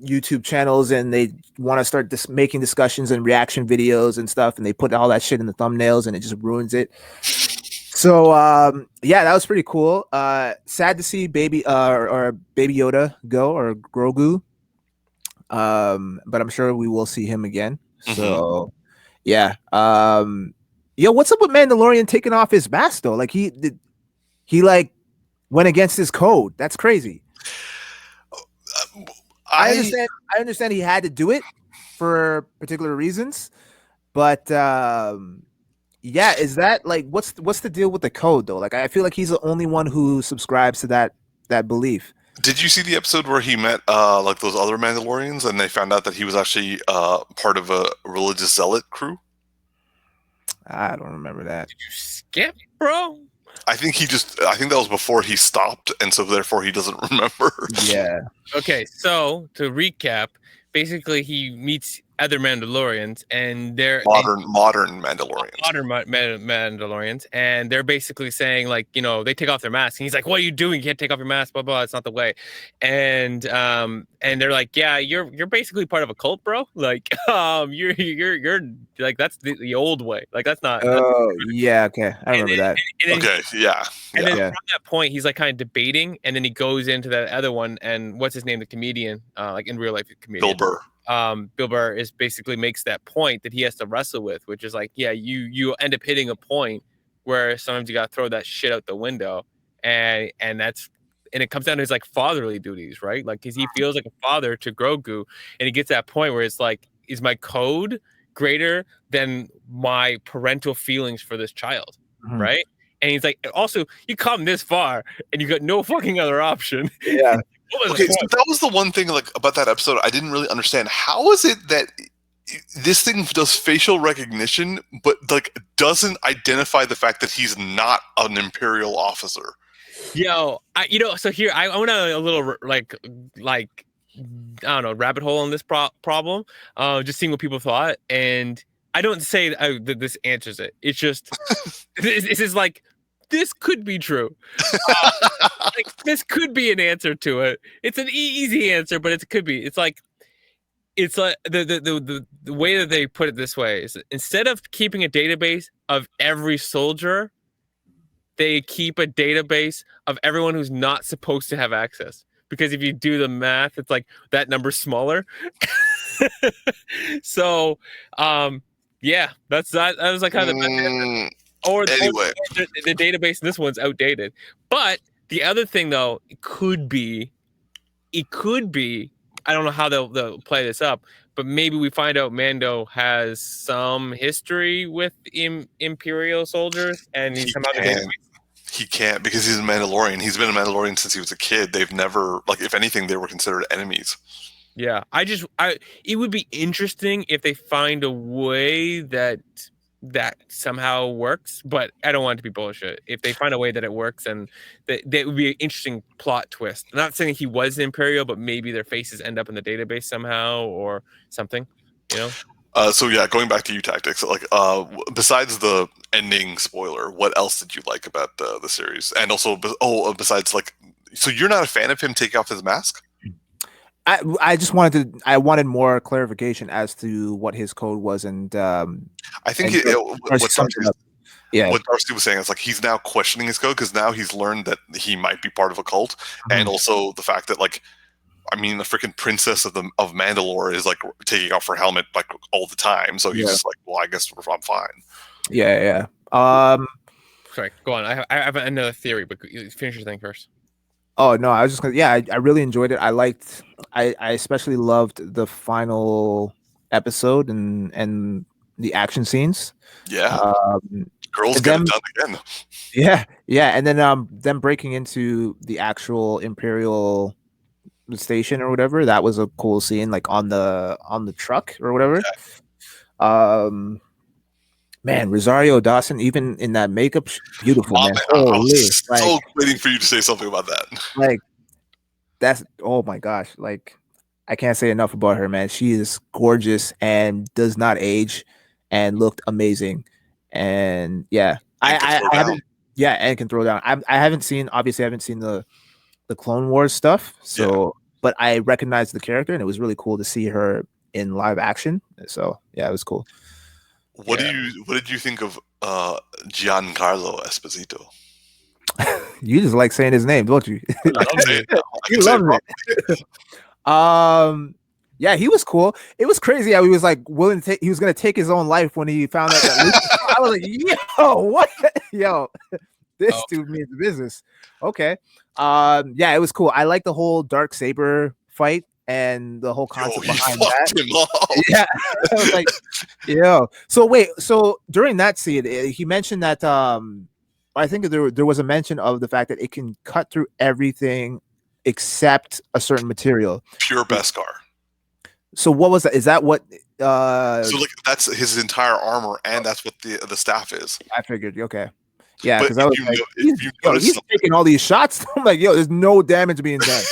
YouTube channels and they want to start making discussions and reaction videos and stuff, and they put all that shit in the thumbnails and it just ruins it. So yeah, that was pretty cool. Sad to see baby or Baby Yoda go, or Grogu. But I'm sure we will see him again. So yeah. What's up with Mandalorian taking off his mask though? Like he like went against his code. That's crazy. I understand he had to do it for particular reasons, but yeah, is that like what's the deal with the code though? Like I feel like he's the only one who subscribes to that belief. Did you see the episode where he met like those other Mandalorians and they found out that he was actually part of a religious zealot crew? I don't remember that. Did you skip, bro? I think that was before he stopped, and so therefore he doesn't remember. Yeah. Okay, so to recap, basically he meets other Mandalorians, and they're modern Mandalorians. Modern Mandalorians, and they're basically saying, like, you know, they take off their masks, and he's like, "What are you doing? You can't take off your mask, blah blah. It's not the way." And they're like, "Yeah, you're basically part of a cult, bro. Like, you're like that's the old way. Like that's not." Oh yeah, okay, I remember that. And then from that point, he's like kind of debating, and then he goes into that other one, and what's his name, the comedian, like in real life comedian, Bill Burr. Bill Burr basically makes that point that he has to wrestle with, which is like, yeah, you end up hitting a point where sometimes you got to throw that shit out the window, and it comes down to his like fatherly duties, right? Like, because he feels like a father to Grogu, and he gets that point where it's like, is my code greater than my parental feelings for this child, right? And he's like, also, you come this far, and you got no fucking other option. Yeah. Okay, so that was the one thing like about that episode I didn't really understand. How is it that this thing does facial recognition, but like doesn't identify the fact that he's not an Imperial officer? So here I went on a little like I don't know, rabbit hole on this problem, just seeing what people thought, and I don't say that this answers it. It's just this is like, this could be true. Like this could be an answer to it. It's an easy answer, but it could be. It's like the way that they put it this way is, instead of keeping a database of every soldier, they keep a database of everyone who's not supposed to have access. Because if you do the math, it's like that number's smaller. So, yeah, that was like kind of the anyway. The database in this one's outdated. But the other thing, though, it could be. I don't know how they'll play this up, but maybe we find out Mando has some history with Imperial soldiers, and he's come out of the database. He can't, because he's a Mandalorian. He's been a Mandalorian since he was a kid. They've never, like, if anything, they were considered enemies. Yeah, it would be interesting if they find a way that somehow works, but I don't want it to be bullshit. If they find a way that it works, and that would be an interesting plot twist. I'm not saying he was Imperial, but maybe their faces end up in the database somehow or something, you know? So yeah, going back to you, Tactix, like besides the ending spoiler, what else did you like about the series? And also, besides, like, so you're not a fan of him taking off his mask? I just wanted more clarification as to what his code was, and I think what Darcy was saying is like he's now questioning his code because now he's learned that he might be part of a cult, and also the fact that, like, I mean, the freaking princess of Mandalore is like taking off her helmet like all the time, so he's just like, well, I guess I'm fine. Yeah. Sorry, go on. I have another theory, but finish your thing first. Oh no, I was just gonna. Yeah, I really enjoyed it. I especially loved the final episode and the action scenes. Yeah, girls get it done again. Yeah, and then them breaking into the actual Imperial station or whatever. That was a cool scene, like on the truck or whatever. Yeah. Man, Rosario Dawson, even in that makeup, beautiful, man. I was so waiting for you to say something about that. Like, that's, oh my gosh. Like, I can't say enough about her, man. She is gorgeous and does not age and looked amazing. And yeah, I haven't, and can throw down. I haven't seen the Clone Wars stuff. So but I recognized the character, and it was really cool to see her in live action. So yeah, it was cool. What did you think of Giancarlo Esposito? You just like saying his name, don't you? I can say it now. You love it. Yeah, he was cool. It was crazy how he was like willing to he was gonna take his own life when he found out that Luke, I was like, yo, what? Yo, this dude means business. Okay. Yeah, it was cool. I like the whole Darksaber fight and the whole concept behind that. Yeah. I was like, yo. So wait, so during that scene, he mentioned that I think there was a mention of the fact that it can cut through everything except a certain material. Pure Beskar. So what was that? Is that what? So like that's his entire armor, and that's what the staff is. I figured. Okay. Yeah, because I was like, he's taking all these shots. I'm like, yo, there's no damage being done.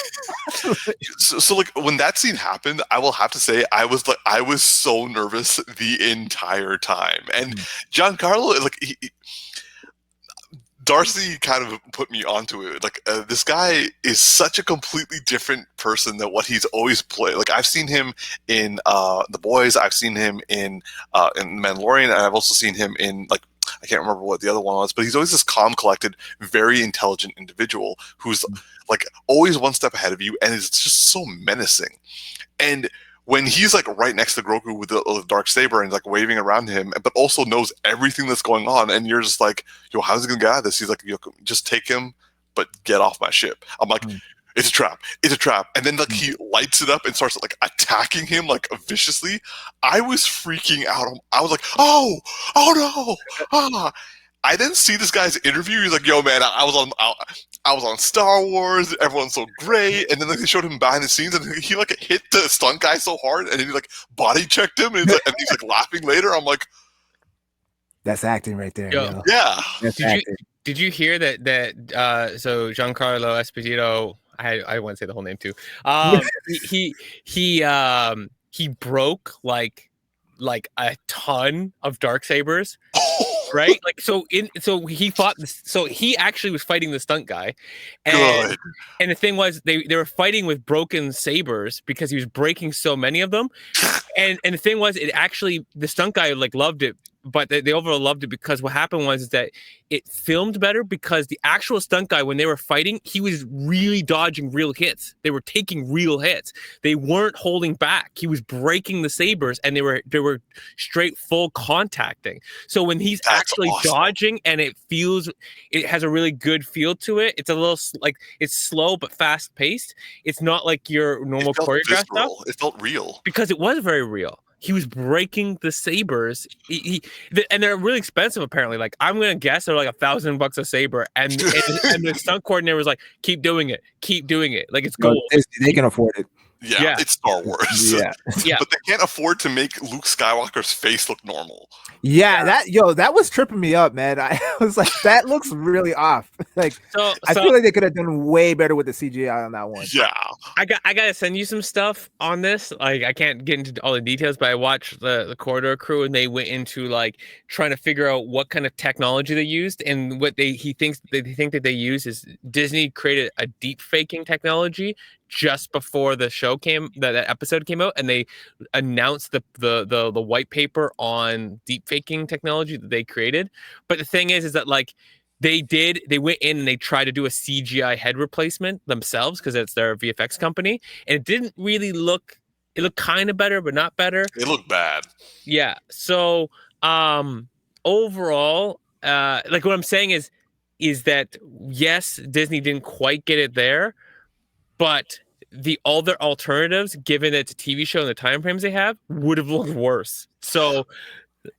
so like when that scene happened, I will have to say I was so nervous the entire time, and Giancarlo, like Darcy kind of put me onto it. Like this guy is such a completely different person than what he's always played. Like I've seen him in The Boys, I've seen him in Mandalorian, and I've also seen him in like I can't remember what the other one was, but he's always this calm, collected, very intelligent individual who's like always one step ahead of you, and is just so menacing. And when he's like right next to Grogu with the Darksaber and like waving around him, but also knows everything that's going on, and you're just like, yo, how's he gonna get out of this? He's like, yo, just take him, but get off my ship. I'm like, it's a trap. It's a trap. And then like he lights it up and starts like attacking him like viciously. I was freaking out. I was like, oh no. I didn't see this guy's interview. He's like, yo, man, I was on Star Wars. Everyone's so great. And then like they showed him behind the scenes, and he like hit the stunt guy so hard, and then he like body checked him, and he's like laughing later. I'm like, that's acting right there. Yo. Yeah. Did you hear that? So Giancarlo Esposito. I want to say the whole name too. He broke like a ton of Darksabers. Right, like so he actually was fighting the stunt guy, and the thing was they were fighting with broken sabers because he was breaking so many of them, and the thing was the stunt guy like loved it, but they overall loved it because what happened was that it filmed better because the actual stunt guy, when they were fighting, he was really dodging real hits. They were taking real hits. They weren't holding back. He was breaking the sabers, and they were straight full contacting. So when he's actually dodging, and it has a really good feel to it. It's a little like it's slow but fast paced. It's not like your normal choreographed stuff. It felt real because it was very real. He was breaking the sabers, and they're really expensive. Apparently, like I'm gonna guess they're like $1,000 a saber, and the stunt coordinator was like, "Keep doing it, like it's gold." They can afford it. Yeah, it's Star Wars. Yeah, but they can't afford to make Luke Skywalker's face look normal. Yeah, that was tripping me up, man. I was like, that looks really off. Like, I feel like they could have done way better with the CGI on that one. Yeah, I gotta send you some stuff on this. Like, I can't get into all the details, but I watched the Corridor Crew, and they went into like trying to figure out what kind of technology they used, and what they think that they use is Disney created a deep faking technology just before the show that episode came out, and they announced the white paper on deep faking technology that they created. But the thing is that like they went in and they tried to do a CGI head replacement themselves because it's their VFX company, and it didn't really look. It looked kind of better, but not better. It looked bad. Yeah. So overall, like what I'm saying is that yes, Disney didn't quite get it there. But the other alternatives, given it's a TV show and the time frames they have, would have looked worse. So,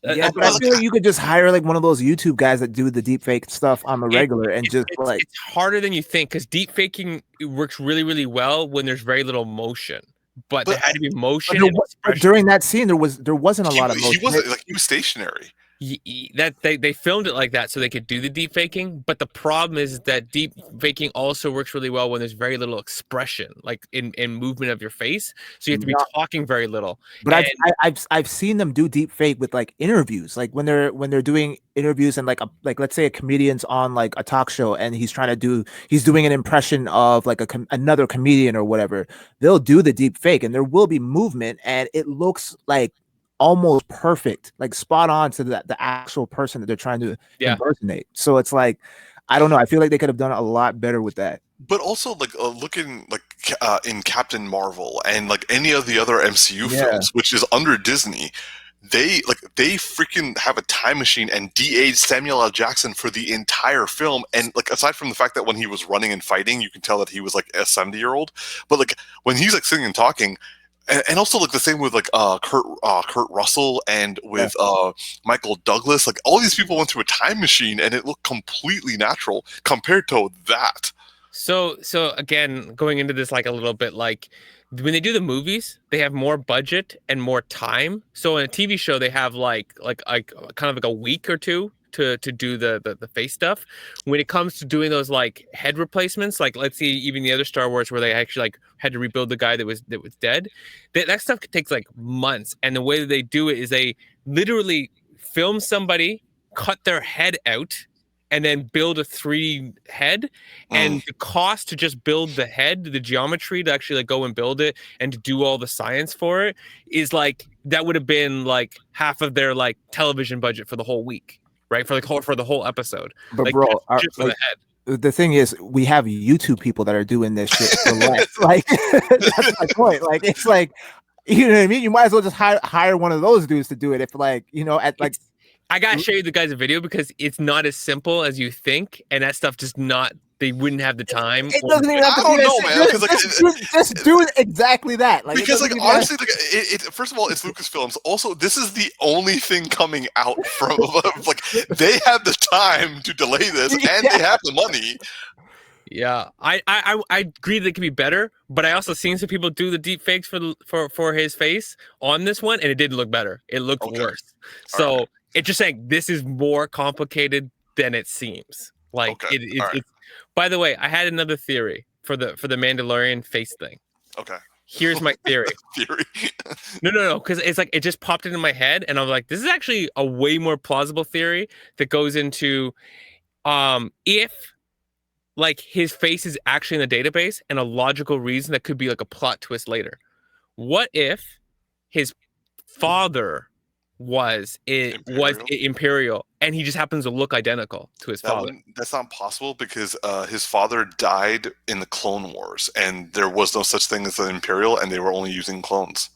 yeah, but I feel like you could just hire like one of those YouTube guys that do the deep fake stuff on the regular, and it's harder than you think because deep faking works really, really well when there's very little motion. But there had to be motion. But during that scene, there wasn't a lot of motion. He was stationary. that they filmed it like that so they could do the deep faking, but the problem is that deep faking also works really well when there's very little expression, like in movement of your face, so you have to be talking very little. But I've seen them do deep fake with like interviews, like when they're doing interviews and like let's say a comedian's on like a talk show and he's doing an impression of like another comedian or whatever. They'll do the deep fake and there will be movement and it looks like almost perfect, like spot on to the actual person that they're trying to impersonate. So it's like, I don't know. I feel like they could have done a lot better with that. But also, like looking like in Captain Marvel and like any of the other MCU films, which is under Disney, they freaking have a time machine and de-age Samuel L. Jackson for the entire film. And like aside from the fact that when he was running and fighting, you can tell that he was like a 70-year-old. But like when he's like sitting and talking. And also, like the same with like Kurt Russell and with Michael Douglas, like all these people went through a time machine, and it looked completely natural compared to that. So again, going into this like a little bit, like when they do the movies, they have more budget and more time. So in a TV show, they have like kind of like a week or two to do the face stuff. When it comes to doing those like head replacements, like let's see even the other Star Wars where they actually like had to rebuild the guy that was dead, that stuff takes like months. And the way that they do it is they literally film somebody, cut their head out, and then build a 3D head. And the cost to just build the head, the geometry to actually like go and build it and to do all the science for it is like that would have been like half of their like television budget for the whole week. Right, for the whole episode. But like, bro, just for the head. The thing is, we have YouTube people that are doing this shit for less. Like that's my point. Like it's like, you know what I mean? You might as well just hire one of those dudes to do it. If like, you know, I gotta show you the guys a video because it's not as simple as you think, and that stuff just not. They wouldn't have the time. It doesn't even have to be man. Just do exactly that. Like, because like honestly, like, first of all, it's Lucasfilms. Also, this is the only thing coming out from like they have the time to delay this, and they have the money. Yeah, I agree that it could be better, but I also seen some people do the deep fakes for his face on this one, and it didn't look better. It looked worse. So it's just saying this is more complicated than it seems. Like it's. By the way, I had another theory for the Mandalorian face thing. Okay. Here's my theory. No, because it's like it just popped into my head, and I was like, this is actually a way more plausible theory that goes into if like his face is actually in the database and a logical reason that could be like a plot twist later. What if his father was Imperial and he just happens to look identical to his father? That's not possible because his father died in the Clone Wars and there was no such thing as an Imperial and they were only using clones.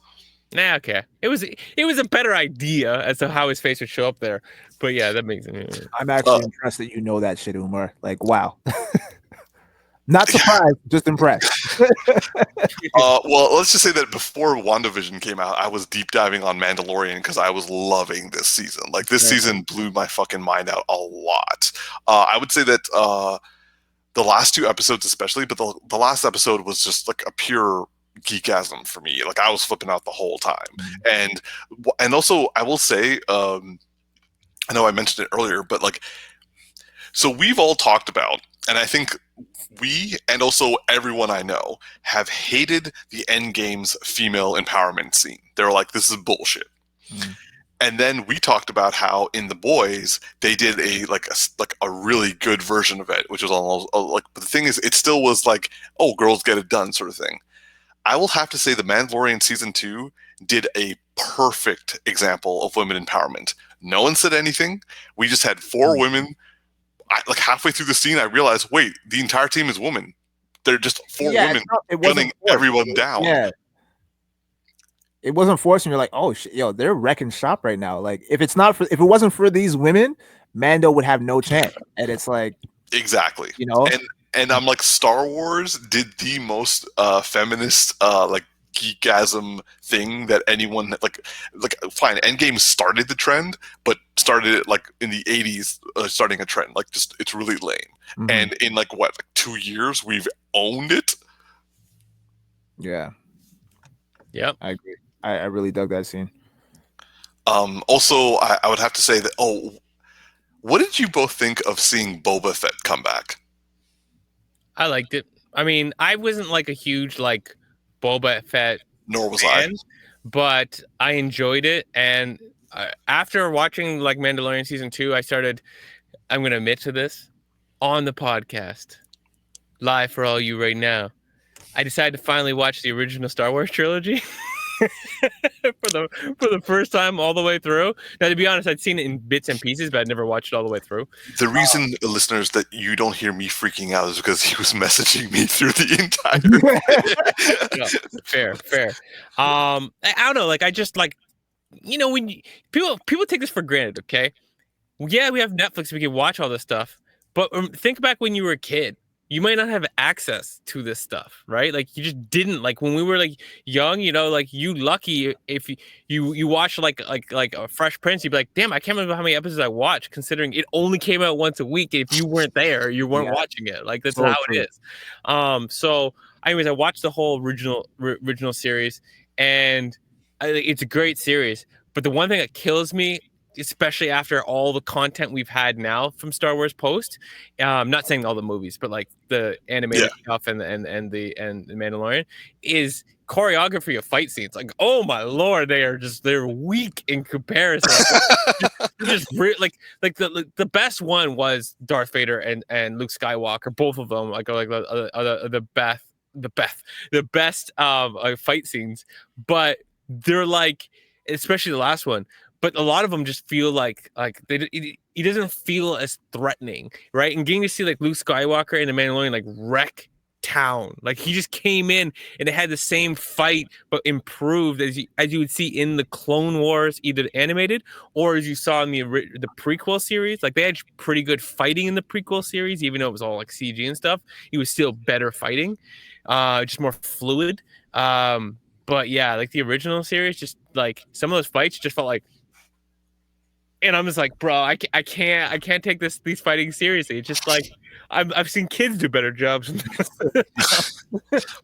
Nah, okay. It was a better idea as to how his face would show up there. But yeah, that makes it. I'm actually impressed that you know that shit, Umar. Like, wow. Not surprised, just impressed. Well, let's just say that before WandaVision came out, I was deep diving on Mandalorian because I was loving this season. Like, this season blew my fucking mind out a lot. I would say that the last two episodes especially, but the last episode was just like a pure geekasm for me. Like, I was flipping out the whole time. And also, I will say, I know I mentioned it earlier, but like, so we've all talked about, and I think we and also everyone I know have hated the Endgame's female empowerment scene. They're like, this is bullshit. And then we talked about how in The Boys they did a really good version of it, which was almost like. But the thing is, it still was like, oh, girls get it done sort of thing. I will have to say, The Mandalorian season 2 did a perfect example of women empowerment. No one said anything. We just had 4 women. Like halfway through the scene, I realized, wait, the entire team is women. They're just 4 women gunning everyone down. Yeah, it wasn't forced, and you're like, oh shit, yo, they're wrecking shop right now. Like, if it wasn't for these women, Mando would have no chance. And it's like, exactly, you know. And I'm like, Star Wars did the most feminist like geekasm thing that anyone like fine. Endgame started the trend, but started it like in the 80s, starting a trend. Like, just it's really lame. And in like 2 years, we've owned it. Yeah. Yep. I agree. I really dug that scene. Also, I would have to say that. Oh, what did you both think of seeing Boba Fett come back? I liked it. I mean, I wasn't like a huge like Boba Fett Nor was fan, I. but I enjoyed it. And after watching like Mandalorian season 2, I'm going to admit to this on the podcast, live for all you right now. I decided to finally watch the original Star Wars trilogy for the first time all the way through. Now, to be honest, I'd seen it in bits and pieces, but I'd never watched it all the way through. The reason, listeners, that you don't hear me freaking out is because he was messaging me through the entire No, fair. I don't know. Like, I just like, when people take this for granted. Okay, yeah, we have Netflix, we can watch all this stuff, but think back when you were a kid. You might not have access to this stuff, right? Like you just didn't. Like when we were like young, like you lucky if you watch like a Fresh Prince, you'd be like, damn, I can't remember how many episodes I watched, considering it only came out once a week. If you weren't there, you weren't watching it. Like that's how it is. So anyways, I watched the whole original series, and it's a great series. But the one thing that kills me, especially after all the content we've had now from Star Wars post, I'm not saying all the movies, but like the animated stuff and the Mandalorian, is choreography of fight scenes. Like, oh my lord, they're weak in comparison. like the best one was Darth Vader and Luke Skywalker, both of them the best fight scenes, but they're like, especially the last one. But a lot of them just feel like he doesn't feel as threatening, right? And getting to see like Luke Skywalker and the Mandalorian like wreck town, like he just came in and it had the same fight but improved as you would see in the Clone Wars, either animated or as you saw in the prequel series. Like they had pretty good fighting in the prequel series, even though it was all like CG and stuff. He was still better fighting, just more fluid. But yeah, like the original series, just like some of those fights just felt like. And I'm just like, bro, I can't take these fighting seriously. It's just like I've seen kids do better jobs.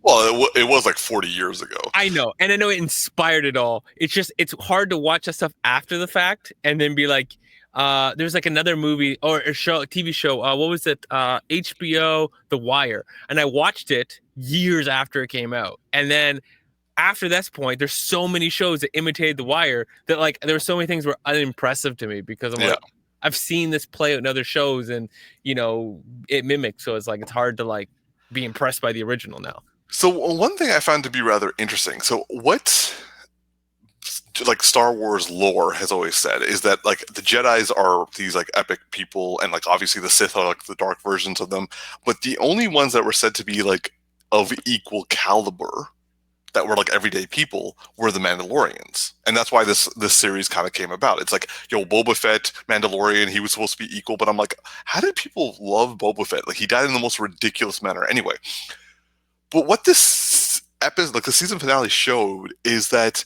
Well, it was like 40 years ago. I know, and I know it inspired it all. It's hard to watch that stuff after the fact and then be like, there's like another movie or a show, TV show. What was it? HBO, The Wire, and I watched it years after it came out, and then. After this point, there's so many shows that imitated The Wire that like there were so many things that were unimpressive to me because I'm like, I've seen this play out in other shows and it mimics. So it's like it's hard to like be impressed by the original now. So one thing I found to be rather interesting. So what like Star Wars lore has always said is that like the Jedis are these like epic people, and like obviously the Sith are like the dark versions of them, but the only ones that were said to be like of equal caliber that were like everyday people were the Mandalorians. And that's why this series kind of came about. It's like, Boba Fett, Mandalorian, he was supposed to be equal, but I'm like, how did people love Boba Fett? Like he died in the most ridiculous manner. Anyway, but what this episode, like the season finale showed is that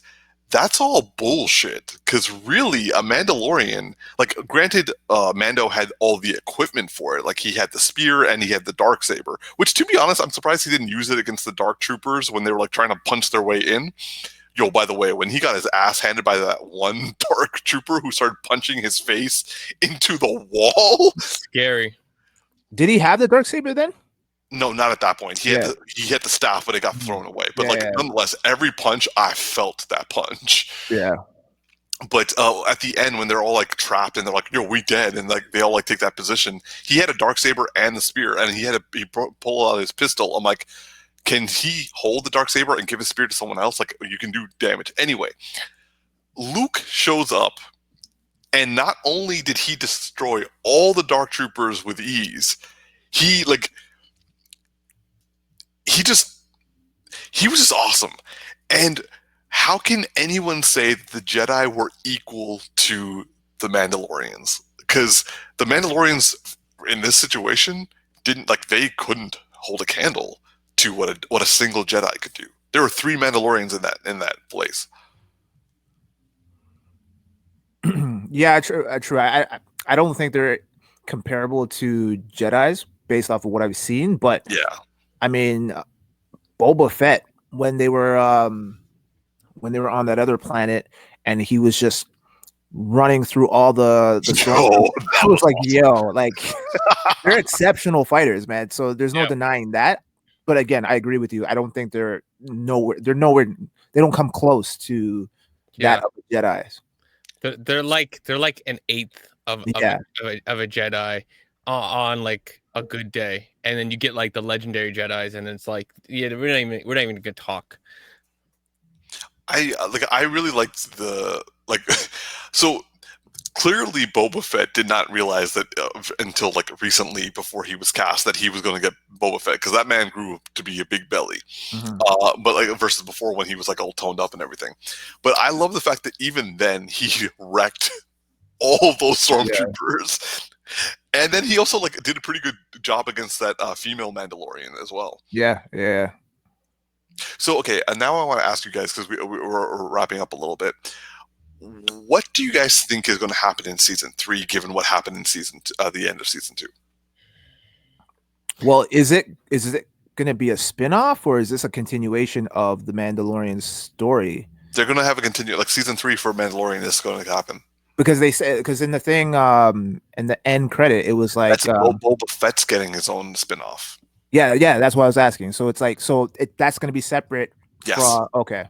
that's all bullshit. Because really, a Mandalorian, like granted, Mando had all the equipment for it. Like he had the spear and he had the Darksaber, which to be honest, I'm surprised he didn't use it against the Dark Troopers when they were like trying to punch their way in. By the way, when he got his ass handed by that one Dark Trooper who started punching his face into the wall. Scary. Did he have the Darksaber then? No, not at that point. He had the staff, but it got thrown away. But nonetheless, every punch, I felt that punch. Yeah. But at the end, when they're all like trapped and they're like, we dead, and like they all like take that position, he had a Darksaber and the spear, and he pull out his pistol. I'm like, can he hold the Darksaber and give his spear to someone else? Like you can do damage. Anyway, Luke shows up, and not only did he destroy all the Dark Troopers with ease, he was just awesome. And how can anyone say that the Jedi were equal to the Mandalorians? Because the Mandalorians in this situation they couldn't hold a candle to what a single Jedi could do. There were 3 Mandalorians in that place. Yeah, true. I don't think they're comparable to Jedis based off of what I've seen, but yeah. I mean, Boba Fett, when they were on that other planet, and he was just running through all the I was like, awesome. Yo, like they're exceptional fighters, man. So there's no denying that. But again, I agree with you. I don't think they're nowhere. They don't come close to that of the Jedi's. They're like an eighth of a Jedi on like a good day, and then you get like the legendary Jedis, and it's like, we're not even gonna talk. I really liked so clearly Boba Fett did not realize that until like recently, before he was cast, that he was going to get Boba Fett, because that man grew to be a big belly. But like versus before, when he was like all toned up and everything. But I love the fact that even then he wrecked all those stormtroopers. And then he also like did a pretty good job against that female Mandalorian as well. Yeah. So, okay, and now I want to ask you guys, because we're wrapping up a little bit. What do you guys think is going to happen in season 3, given what happened in the end of season 2? Well, is it going to be a spin-off, or is this a continuation of the Mandalorian story? They're going to have a like season 3 for Mandalorian is going to happen. Because they said, because in the thing, in the end credit, it was like Boba Fett's getting his own spin-off. Yeah, that's what I was asking. So it's like, that's going to be separate. Yes. Okay.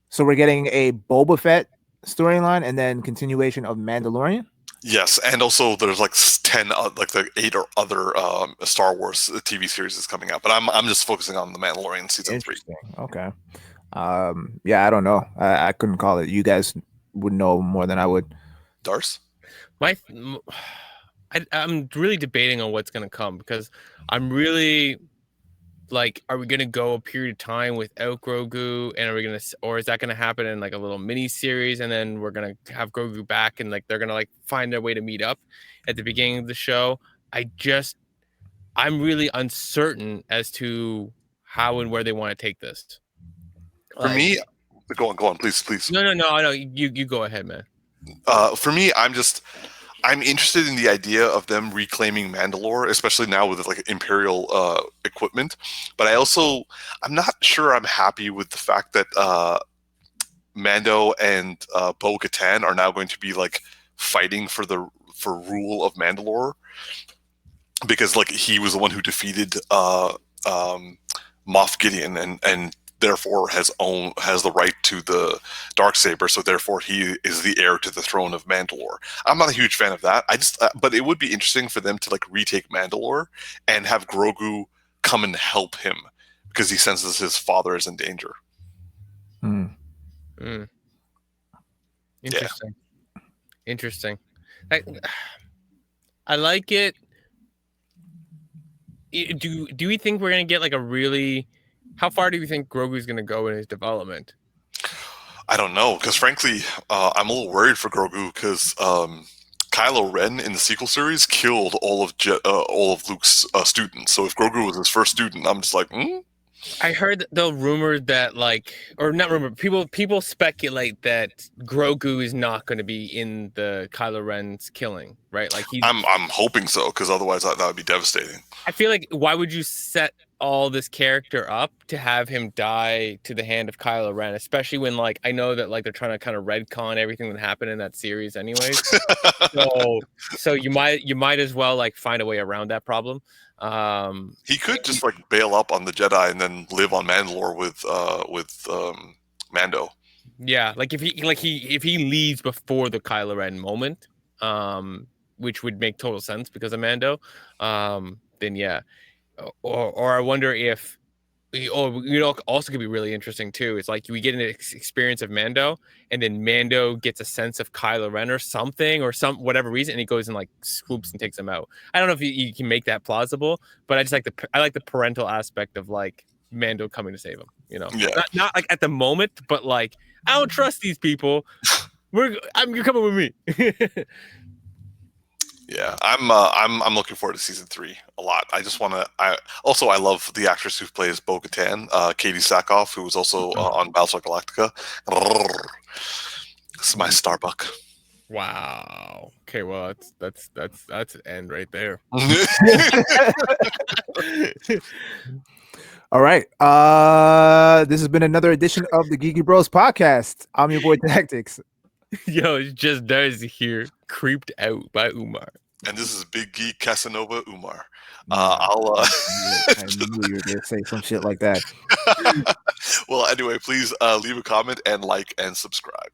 So we're getting a Boba Fett storyline and then continuation of Mandalorian. Yes, and also there's like 10, like the 8 or other Star Wars TV series is coming out. But I'm just focusing on the Mandalorian season 3. Okay. I don't know. I couldn't call it. You guys would know more than I would. Darce? I'm really debating on what's going to come, because I'm really like, are we going to go a period of time without Grogu, and or is that going to happen in like a little mini series, and then we're going to have Grogu back, and like they're going to like find their way to meet up at the beginning of the show? I'm really uncertain as to how and where they want to take this. For me, go on, please. No, you go ahead, man. For me, I'm interested in the idea of them reclaiming Mandalore, especially now with like Imperial equipment. But I'm not sure I'm happy with the fact that Mando and Bo-Katan are now going to be like fighting for rule of Mandalore, because like he was the one who defeated Moff Gideon and therefore has the right to the Darksaber, so therefore he is the heir to the throne of Mandalore. I'm not a huge fan of that. But it would be interesting for them to like retake Mandalore and have Grogu come and help him, because he senses his father is in danger. Interesting. I like it. Do we think we're gonna get like a really? How far do you think Grogu's going to go in his development? I don't know, because frankly, I'm a little worried for Grogu, because Kylo Ren in the sequel series killed all of Luke's students. So if Grogu was his first student, I'm just like, I heard the rumor that people speculate that Grogu is not going to be in the Kylo Ren's killing, right? Like I'm hoping so, because otherwise that would be devastating. I feel like, why would you set all this character up to have him die to the hand of Kylo Ren, especially when like I know that like they're trying to kind of retcon everything that happened in that series anyways. so you might as well like find a way around that problem. He could just like bail up on the Jedi and then live on Mandalore with Mando. Yeah, like if he leaves before the Kylo Ren moment, which would make total sense because of Mando, then yeah. Or I wonder if, also could be really interesting too. It's like we get an experience of Mando, and then Mando gets a sense of Kylo Ren or something, or whatever reason, and he goes and like swoops and takes him out. I don't know if you can make that plausible, but I like the parental aspect of like Mando coming to save him. Not like at the moment, but like I don't trust these people. You're coming with me. Yeah, I'm looking forward to season 3 a lot. I love the actress who plays Bo-Katan, Katie Sackhoff, who was also on Battlestar Galactica. This is my Starbuck. Wow. Okay, well that's an end right there. All right. This has been another edition of the Geeky Bros Podcast. I'm your boy Tactix. Yo, it's just Darcy here, creeped out by Umar. And this is Big Geek Casanova Umar. I knew you were going to say some shit like that. Well, anyway, please leave a comment and like and subscribe.